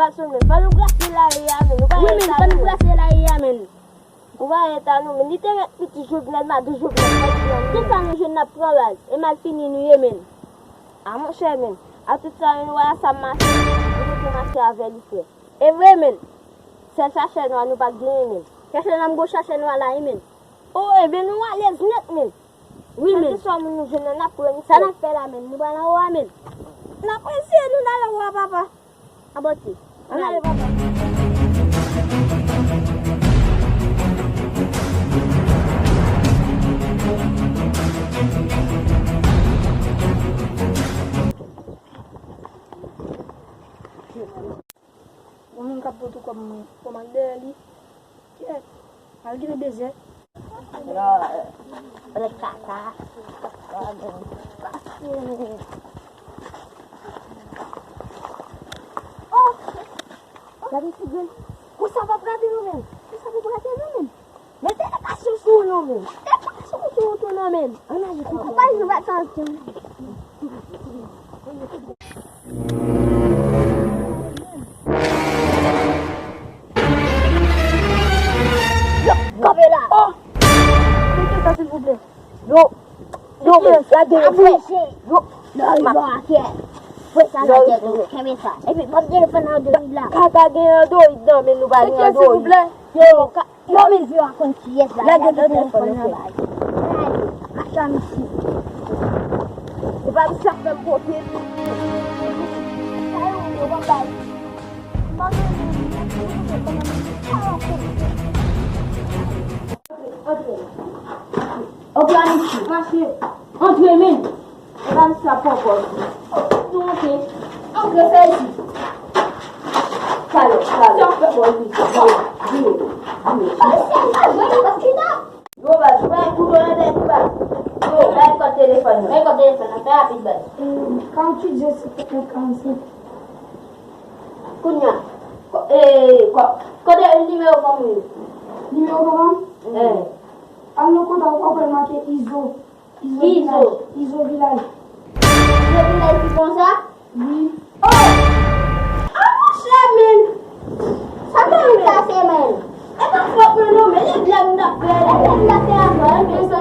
Bason men, pa nou glase la ria men. Oui men, pa nou glase la ria men. Ou va etan nou men, ni te met piti jovenel ma do jovenel. Tout sa nou jen nap pran e mal fini nou ye men. A mon chè men, a tout sa yon waya sa mase, yon te mase ave li fwe. E vre men, Se chache nou an nou bak genye men. chache nan mgo chache nou ala e men. Oh, e ben nou alez net men. Oui men, Se son nou jene na pran sa nan fe la men, nou ba nan wa men. Na prese nou nan la wwa papa. Aboti, An ale papa. Mwen kapotou komande li. Al gine beze. Le kaka. Oh! Gade si gwen. Kou sa va prate nou men? Kou sa pou prate nou men? Men te pa sou nou men. Te pa sou tou nou men. An ale papa. Pa yon va chansi. Kope la. Oh! Mwen ta s'il vous plaît. Yo men, la de Apre. Yo. Lori bon ake. Fwe sa la ke do. Keme sa. E pi pop de fè nan do yi la. Kaka gen yon do yi dan men nou ba gen yon do s'il vous yi. plaît. Yo men. Yo akon ki yes la. La de do telefon nan nou la. Achan isi. E pa mi sak men kote. Sa yon yo wap bay. Ok, anishi. Masye. Entre men. E pa mi sak pokon. Nou anke. Anke fè isi. Kale. Yo ba, jwa yon kou donen den kou ba. Yo, ben kon telefon yo. Mwen kon telefon an, fè rapid bas. Quand tu dis c'est 45. Kounya. Kode yon numero kom yon. Numéro comment? Alors, quand on peut marquer ISO. ISO village. Yo vin la isi kon sa? Oui. Oh! A mon chè men. Sa kon yon kase men? E pa fok men nou men, e blag nou da fè. E blag nou da fè an, men. Men sa